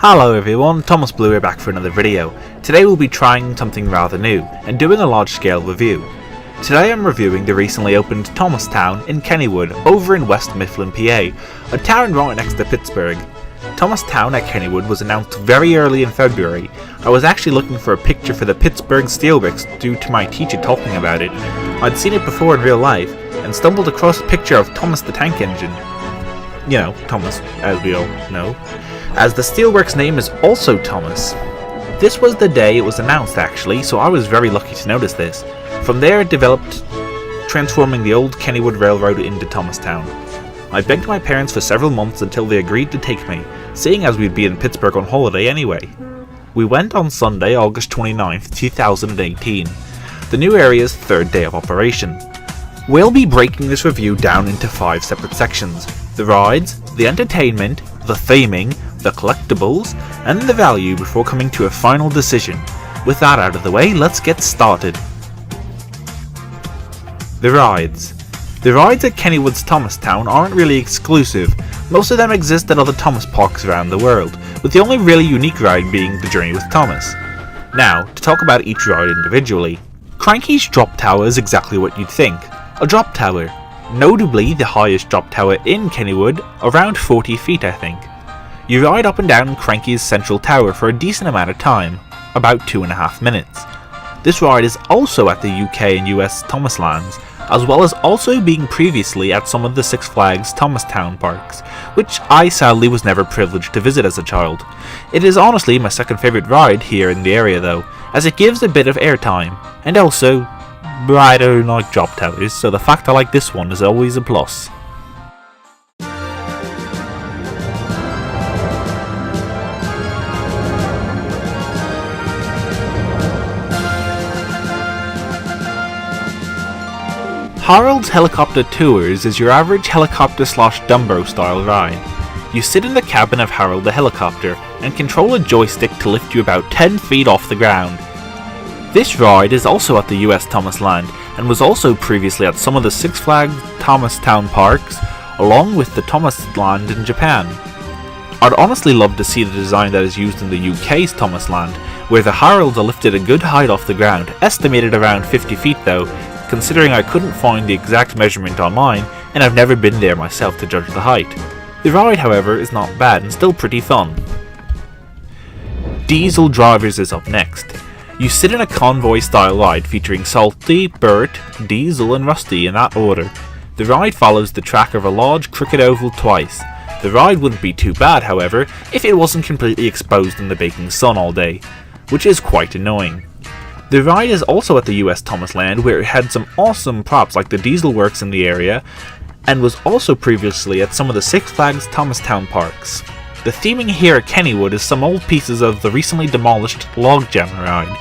Hello everyone, Thomas Blue here back for another video. Today we'll be trying something rather new, and doing a large scale review. Today I'm reviewing the recently opened Thomastown in Kennywood, over in West Mifflin, PA, a town right next to Pittsburgh. Thomastown at Kennywood was announced very early in February. I was actually looking for a picture for the Pittsburgh Steelworks due to my teacher talking about it. I'd seen it before in real life, and stumbled across a picture of Thomas the Tank Engine. You know, Thomas, as we all know, as the Steelworks name is also Thomas. This was the day it was announced actually, so I was very lucky to notice this. From there it developed, transforming the old Kennywood Railroad into Thomastown. I begged my parents for several months until they agreed to take me, seeing as we'd be in Pittsburgh on holiday anyway. We went on Sunday, August 29th, 2018, the new area's third day of operation. We'll be breaking this review down into 5 separate sections: the rides, the entertainment, the theming, the collectibles, and the value before coming to a final decision. With that out of the way, let's get started. The rides. The rides at Kennywood's Thomastown aren't really exclusive. Most of them exist at other Thomas parks around the world, with the only really unique ride being the Journey with Thomas. Now, to talk about each ride individually. Cranky's Drop Tower is exactly what you'd think, a drop tower. Notably the highest drop tower in Kennywood, around 40 feet I think. You ride up and down Cranky's central tower for a decent amount of time, about 2.5 minutes. This ride is also at the UK and US Thomaslands, as well as also being previously at some of the Six Flags Thomastown parks, which I sadly was never privileged to visit as a child. It is honestly my second favourite ride here in the area though, as it gives a bit of airtime, and also, I don't like drop towers, so the fact I like this one is always a plus. Harold's Helicopter Tours is your average helicopter/Dumbo style ride. You sit in the cabin of Harold the helicopter and control a joystick to lift you about 10 feet off the ground. This ride is also at the US Thomasland and was also previously at some of the Six Flags Thomastown parks, along with the Thomasland in Japan. I'd honestly love to see the design that is used in the UK's Thomasland, where the Harolds are lifted a good height off the ground, estimated around 50 feet though, considering I couldn't find the exact measurement online and I've never been there myself to judge the height. The ride however is not bad and still pretty fun. Diesel Drivers is up next. You sit in a convoy style ride featuring Salty, Bert, Diesel and Rusty in that order. The ride follows the track of a large cricket oval twice. The ride wouldn't be too bad however if it wasn't completely exposed in the baking sun all day, which is quite annoying. The ride is also at the US Thomasland, where it had some awesome props like the Diesel Works in the area, and was also previously at some of the Six Flags Thomastown parks. The theming here at Kennywood is some old pieces of the recently demolished Log Jam ride.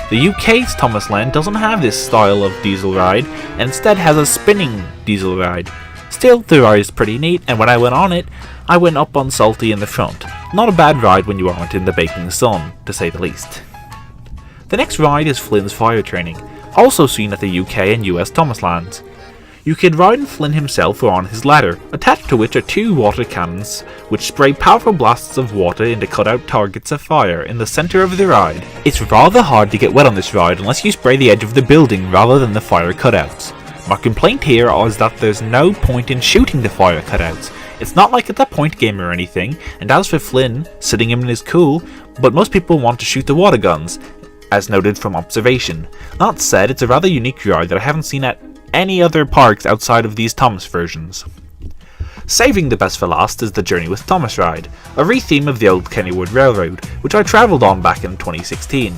The UK's Thomasland doesn't have this style of diesel ride, and instead has a spinning diesel ride. Still, the ride is pretty neat, and when I went on it, I went up on Salty in the front. Not a bad ride when you aren't in the baking sun, to say the least. The next ride is Flynn's Fire Training, also seen at the UK and US Thomaslands. You can ride in Flynn himself or on his ladder, attached to which are 2 water cannons, which spray powerful blasts of water into cutout targets of fire in the centre of the ride. It's rather hard to get wet on this ride unless you spray the edge of the building rather than the fire cutouts. My complaint here is that there's no point in shooting the fire cutouts. It's not like it's a point game or anything, and as for Flynn, sitting him in is cool, but most people want to shoot the water guns, as noted from observation. That said, it's a rather unique ride that I haven't seen at any other parks outside of these Thomas versions. Saving the best for last is the Journey with Thomas ride, a re-theme of the old Kennywood Railroad, which I travelled on back in 2016,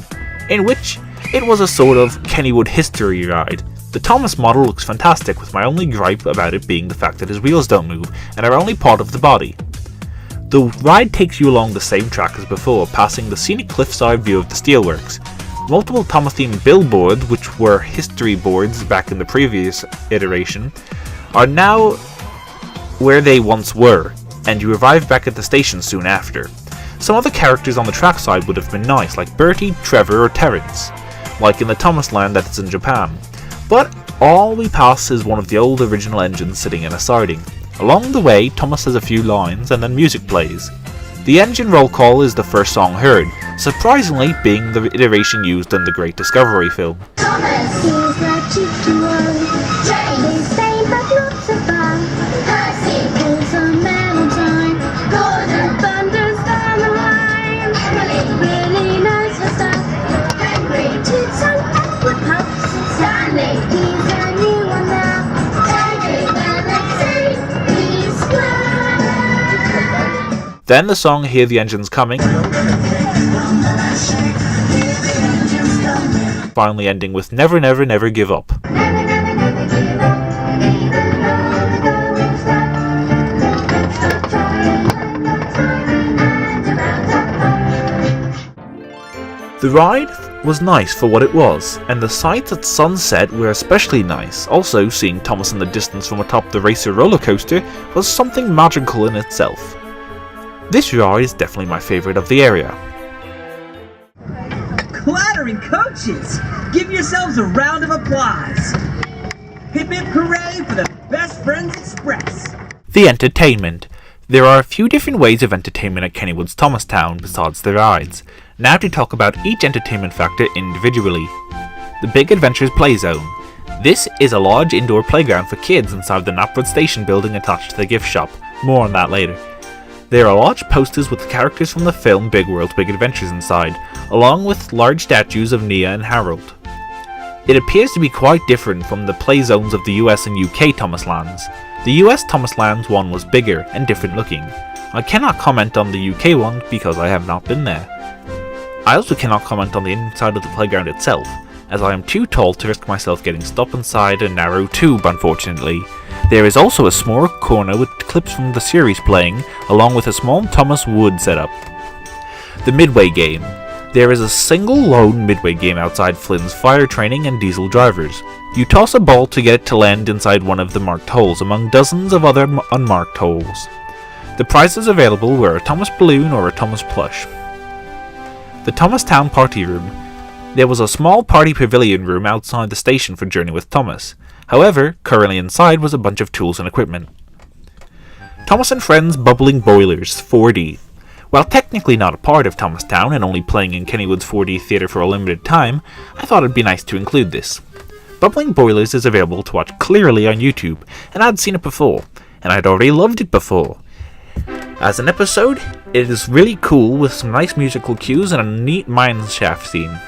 in which it was a sort of Kennywood history ride. The Thomas model looks fantastic, with my only gripe about it being the fact that his wheels don't move and are only part of the body. The ride takes you along the same track as before, passing the scenic cliffside view of the steelworks. Multiple Thomas-themed billboards, which were history boards back in the previous iteration, are now where they once were, and you arrive back at the station soon after. Some of the characters on the trackside would have been nice, like Bertie, Trevor or Terrence, like in the Thomasland that is in Japan. But all we pass is one of the old original engines sitting in a siding. Along the way, Thomas has a few lines and then music plays. The engine roll call is the first song heard, surprisingly being the iteration used in the Great Discovery film. Then the song Hear the Engines Coming, finally ending with Never Never Never Give Up. The ride was nice for what it was, and the sights at sunset were especially nice. Also, seeing Thomas in the distance from atop the Racer roller coaster was something magical in itself. This ride is definitely my favourite of the area. Clattering coaches! Give yourselves a round of applause! Hip hip hooray for the Best Friends Express! The entertainment. There are a few different ways of entertainment at Kennywood's Thomastown besides the rides. Now to talk about each entertainment factor individually. The Big Adventures Play Zone. This is a large indoor playground for kids inside the Knapwood Station building attached to the gift shop. More on that later. There are large posters with the characters from the film Big World Big Adventures inside, along with large statues of Nia and Harold. It appears to be quite different from the play zones of the US and UK Thomaslands. The US Thomaslands one was bigger and different looking. I cannot comment on the UK one because I have not been there. I also cannot comment on the inside of the playground itself, as I am too tall to risk myself getting stuck inside a narrow tube, unfortunately. There is also a small corner with clips from the series playing, along with a small Thomas Wood setup. The Midway Game. There is a single lone Midway game outside Flynn's fire training and diesel drivers. You toss a ball to get it to land inside one of the marked holes among dozens of other unmarked holes. The prizes available were a Thomas balloon or a Thomas plush. The Thomastown Party Room. There was a small party pavilion room outside the station for Journey with Thomas. However, currently inside was a bunch of tools and equipment. Thomas and Friends Bubbling Boilers 4D. While technically not a part of Thomastown and only playing in Kennywood's 4D theatre for a limited time, I thought it'd be nice to include this. Bubbling Boilers is available to watch clearly on YouTube, and I'd seen it before, and I'd already loved it before. As an episode, it is really cool with some nice musical cues and a neat mineshaft scene.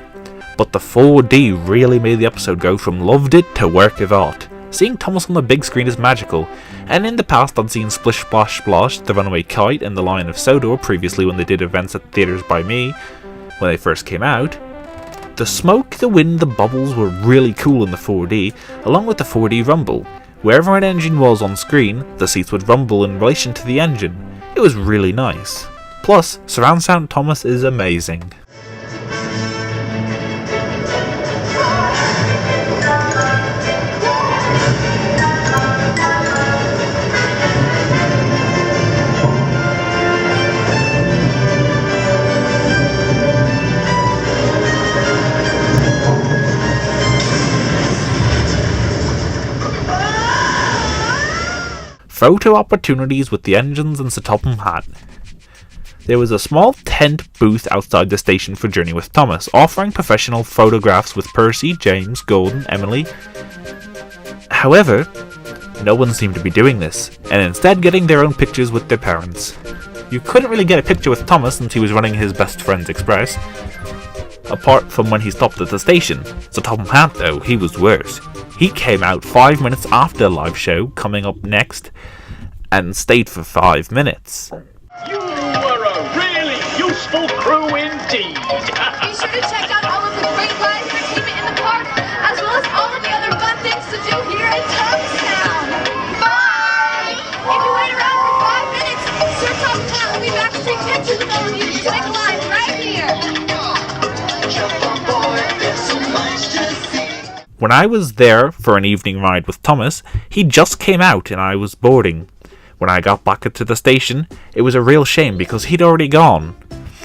But the 4D really made the episode go from loved it to work of art. Seeing Thomas on the big screen is magical, and in the past I'd seen Splish Splash Splosh, the Runaway Kite, and the Lion of Sodor previously when they did events at theatres by me, when they first came out. The smoke, the wind, the bubbles were really cool in the 4D, along with the 4D rumble. Wherever an engine was on screen, the seats would rumble in relation to the engine. It was really nice. Plus, surround sound Thomas is amazing. Photo opportunities with the engines and Sir Topham Hatt. There was a small tent booth outside the station for Journey with Thomas, offering professional photographs with Percy, James, Gordon, Emily. However, no one seemed to be doing this, and instead getting their own pictures with their parents. You couldn't really get a picture with Thomas since he was running his Best Friends Express, apart from when he stopped at the station. Sir Topham Hatt, though, he was worse. He came out 5 minutes after the live show, coming up next, and stayed for 5 minutes. You were a really useful crew indeed. Be sure to check out all of the great live entertainment in the park, as well as all of the other fun things to do here in Thomastown. Bye! If you wait around for 5 minutes, Sir Topham Hatt will be back to take pictures with all of you. Just make a line right here. When I was there for an evening ride with Thomas, he just came out and I was boarding. When I got back to the station, it was a real shame because he'd already gone.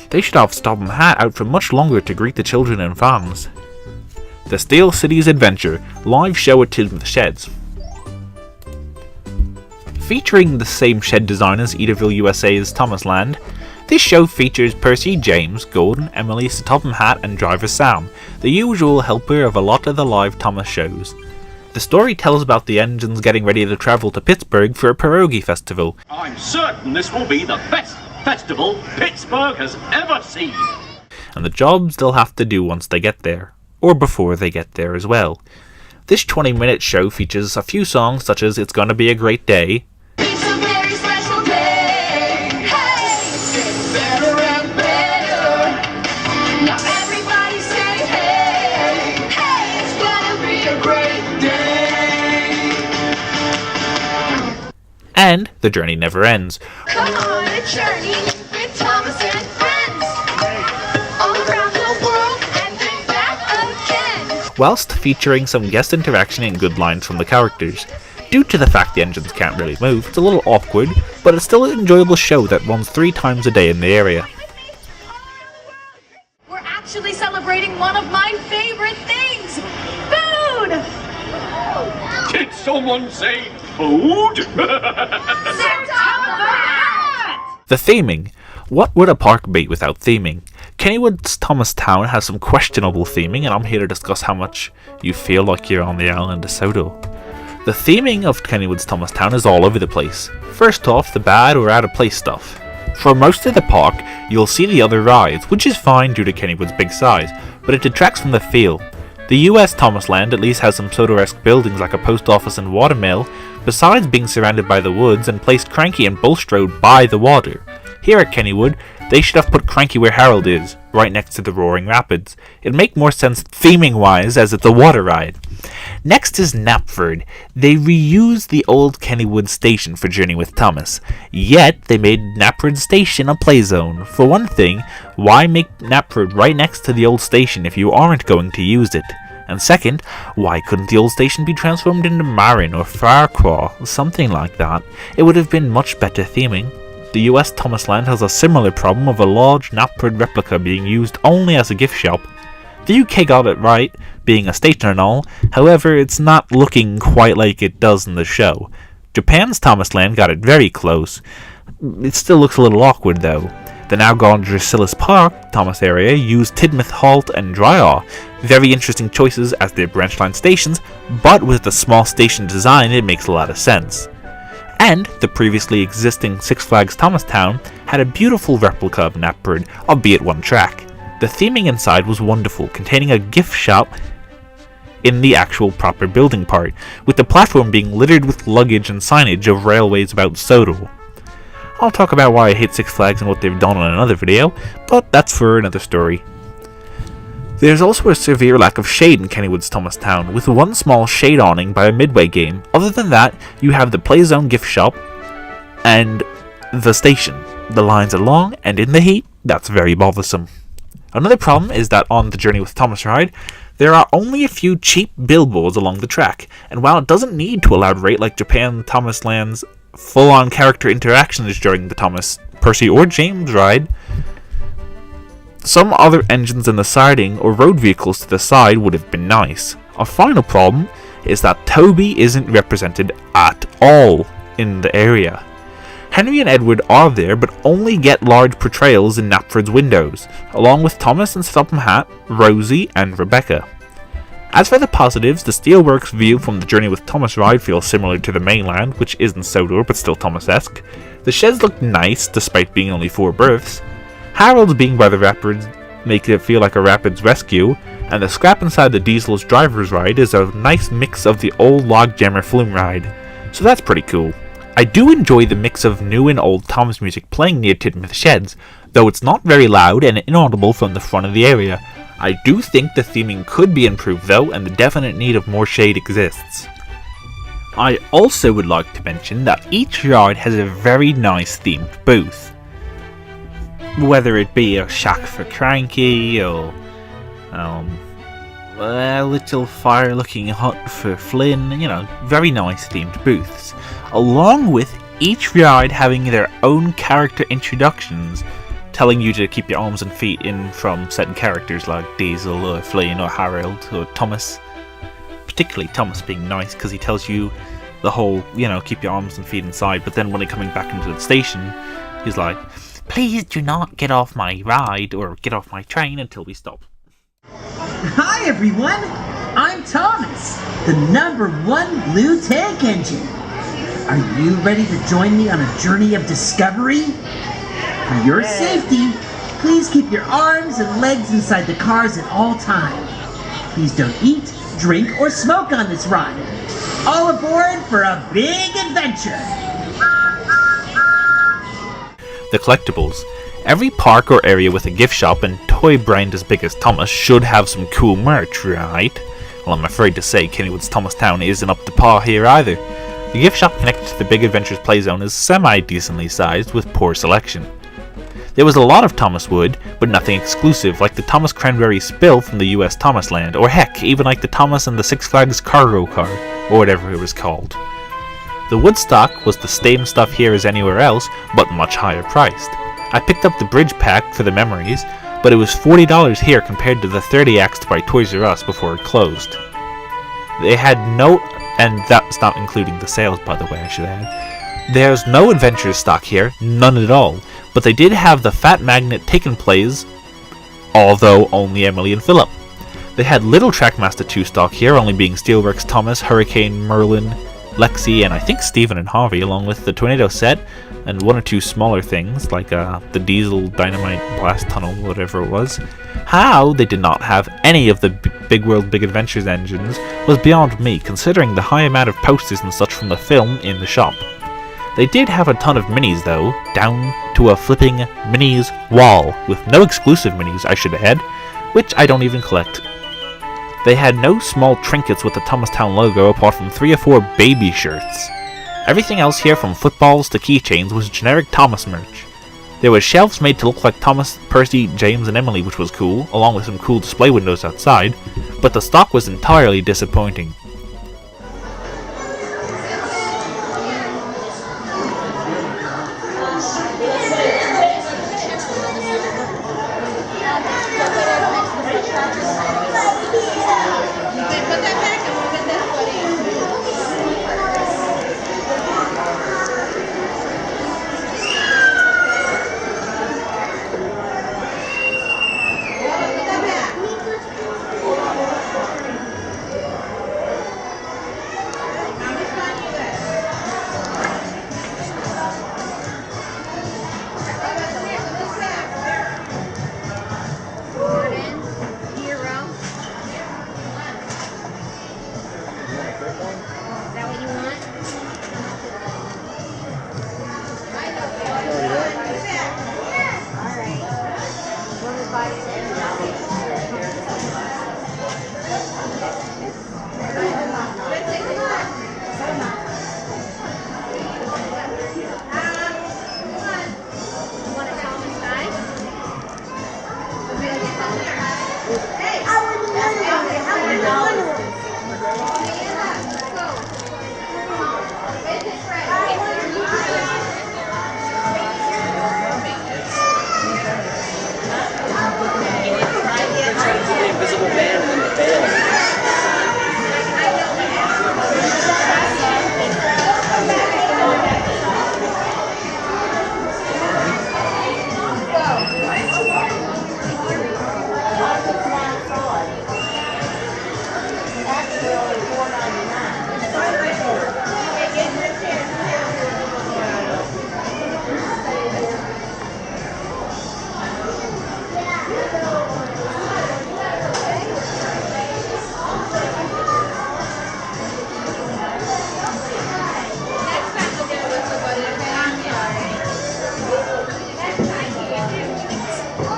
They should have Topham Hatt out for much longer to greet the children and fans. The Steel Cities Adventure live show at Tilden Sheds. Featuring the same shed design as Edaville USA's Thomasland, This show features Percy, James, Gordon, Emily, Sir Topham Hatt and Driver Sam, the usual helper of a lot of the live Thomas shows. The story tells about the engines getting ready to travel to Pittsburgh for a pierogi festival. I'm certain this will be the best festival Pittsburgh has ever seen. And the jobs they'll have to do once they get there, or before they get there as well. This 20-minute show features a few songs such as It's Gonna Be a Great Day, It's a very special day. Hey, it's better and better. Now everybody say hey. Hey, it's gonna be a great day. and The Journey Never Ends. Come on a journey with Thomas and friends. All around the world and then back again. Whilst featuring some guest interaction and good lines from the characters. Due to the fact the engines can't really move, it's a little awkward, but it's still an enjoyable show that runs 3 times a day in the area. We're actually celebrating one of my favorite things, food! Did someone say food? The theming. What would a park be without theming? Kennywood's Thomastown has some questionable theming, and I'm here to discuss how much you feel like you're on the island of Soto. The theming of Kennywood's Thomastown is all over the place. First off, the bad or out of place stuff. For most of the park, you'll see the other rides, which is fine due to Kennywood's big size, but it detracts from the feel. The US Thomasland at least has some Soto-esque buildings like a post office and watermill, besides being surrounded by the woods and placed Cranky and Bulstrode by the water. Here at Kennywood, they should have put Cranky where Harold is, right next to the Roaring Rapids. It'd make more sense theming-wise as it's a water ride. Next is Knapford. They reused the old Kennywood station for Journey with Thomas, yet they made Knapford Station a play zone. For one thing, why make Knapford right next to the old station if you aren't going to use it? And second, why couldn't the old station be transformed into Marin or Farquhar, something like that? It would have been much better theming. The US Thomasland has a similar problem of a large Knapford replica being used only as a gift shop. The UK got it right, being a station and all, however it's not looking quite like it does in the show. Japan's Thomasland got it very close. It still looks a little awkward though. The now gone Drasilis Park, Thomas area, used Tidmouth Halt and Dryaw. Very interesting choices as their branch line stations, but with the small station design it makes a lot of sense. And the previously existing Six Flags Thomastown had a beautiful replica of Knapford, albeit one track. The theming inside was wonderful, containing a gift shop in the actual proper building part, with the platform being littered with luggage and signage of railways about Soto. I'll talk about why I hate Six Flags and what they've done in another video, but that's for another story. There's also a severe lack of shade in Kennywood's Thomastown, with one small shade awning by a Midway game. Other than that, you have the Play Zone gift shop and the station. The lines are long, and in the heat, that's very bothersome. Another problem is that on the Journey with Thomas ride, there are only a few cheap billboards along the track, and while it doesn't need to a loud rate like Japan Thomasland's full-on character interactions during the Thomas, Percy, or James ride, some other engines in the siding or road vehicles to the side would have been nice. A final problem is that Toby isn't represented at all in the area. Henry and Edward are there, but only get large portrayals in Knapford's windows, along with Thomas and Sir Topham Hatt, Rosie, and Rebecca. As for the positives, the Steelworks view from the Journey with Thomas ride feels similar to the mainland, which isn't Sodor but still Thomas-esque. The sheds look nice, despite being only 4 berths. Harold's being by the rapids make it feel like a rapids rescue, and the scrap inside the Diesel's driver's ride is a nice mix of the old Logjammer Flume ride, so that's pretty cool. I do enjoy the mix of new and old Thomas music playing near Tidmouth Sheds, though it's not very loud and inaudible from the front of the area. I do think the theming could be improved though, and the definite need of more shade exists. I also would like to mention that each ride has a very nice themed booth. Whether it be a shack for Cranky, or a little fire looking hut for Flynn, very nice themed booths. Along with each ride having their own character introductions, telling you to keep your arms and feet in from certain characters like Diesel or Flynn or Harold or Thomas. Particularly Thomas being nice because he tells you the whole, keep your arms and feet inside, but then when you're coming back into the station, he's like, Please do not get off my ride or get off my train until we stop. Hi everyone, I'm Thomas, the #1 blue tank engine. Are you ready to join me on a journey of discovery? For your safety, please keep your arms and legs inside the cars at all times. Please don't eat, drink, or smoke on this ride. All aboard for a big adventure! The collectibles. Every park or area with a gift shop and toy brand as big as Thomas should have some cool merch, right? Well, I'm afraid to say Kennywood's Thomastown isn't up to par here either. The gift shop connected to the Big Adventures Play Zone is semi-decently sized with poor selection. There was a lot of Thomas wood, but nothing exclusive like the Thomas Cranberry Spill from the US Thomasland, or heck, even like the Thomas and the Six Flags Cargo Car, or whatever it was called. The wood stock was the same stuff here as anywhere else, but much higher priced. I picked up the bridge pack for the memories, but it was $40 here compared to the 30 axed by Toys R Us before it closed. They had no, and that's not including the sales by the way I should add, there's no Adventures stock here, none at all, but they did have the Fat Magnet Taken Plays, although only Emily and Philip. They had little Trackmaster 2 stock here, only being Steelworks Thomas, Hurricane, Merlin, Lexi, and I think Stephen and Harvey, along with the Tornado set, and one or two smaller things, like the Diesel Dynamite Blast Tunnel, whatever it was. How they did not have any of the Big World Big Adventures engines was beyond me, considering the high amount of posters and such from the film in the shop. They did have a ton of minis though, down to a flipping minis wall, with no exclusive minis I should add, which I don't even collect. They had no small trinkets with the Thomastown logo apart from 3 or 4 baby shirts. Everything else here from footballs to keychains was generic Thomas merch. There were shelves made to look like Thomas, Percy, James and Emily, which was cool, along with some cool display windows outside, but the stock was entirely disappointing.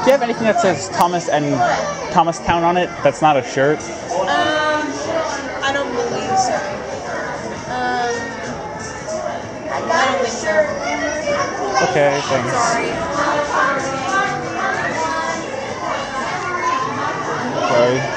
Do you have anything that says Thomas and Thomastown on it that's not a shirt? I don't believe so. I don't think so. Okay, thanks. Sorry. Sorry.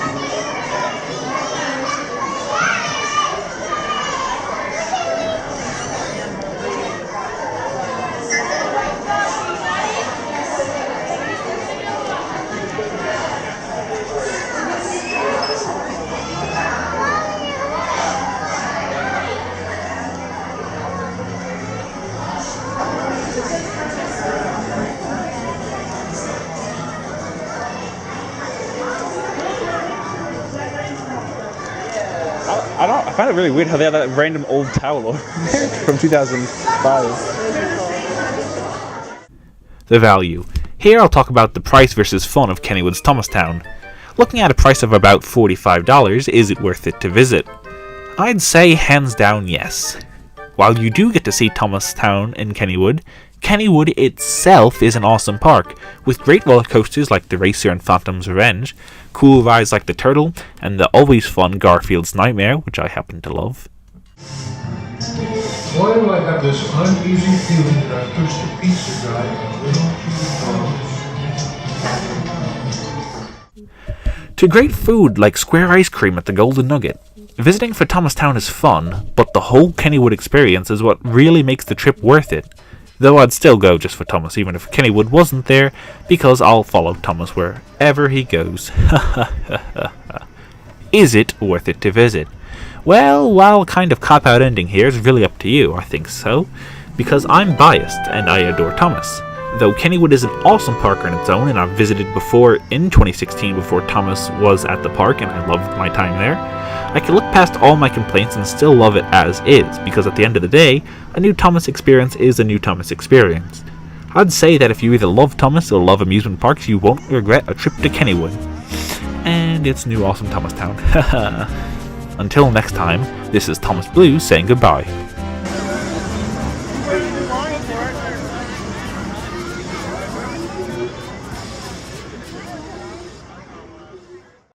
I find it really weird how they have that random old towel over there from 2005. The value. Here I'll talk about the price versus fun of Kennywood's Thomastown. Looking at a price of about $45, is it worth it to visit? I'd say hands down yes. While you do get to see Thomastown in Kennywood, Kennywood itself is an awesome park, with great roller coasters like the Racer and Phantom's Revenge, cool rides like the Turtle, and the always fun Garfield's Nightmare, which I happen to love. Why do I have this uneasy feeling that I've pushed a pizza guy a little too far? To great food like square ice cream at the Golden Nugget. Visiting for Thomastown is fun, but the whole Kennywood experience is what really makes the trip worth it. Though I'd still go just for Thomas even if Kennywood wasn't there, because I'll follow Thomas wherever he goes. Is it worth it to visit? Well, while kind of cop-out ending here is really up to you, I think so, because I'm biased and I adore Thomas. Though Kennywood is an awesome park on its own, and I've visited before in 2016 before Thomas was at the park, and I loved my time there, I can look past all my complaints and still love it as is, because at the end of the day, a new Thomas experience is a new Thomas experience. I'd say that if you either love Thomas or love amusement parks, you won't regret a trip to Kennywood. And it's new awesome Thomastown. Until next time, this is Thomas Blue saying goodbye.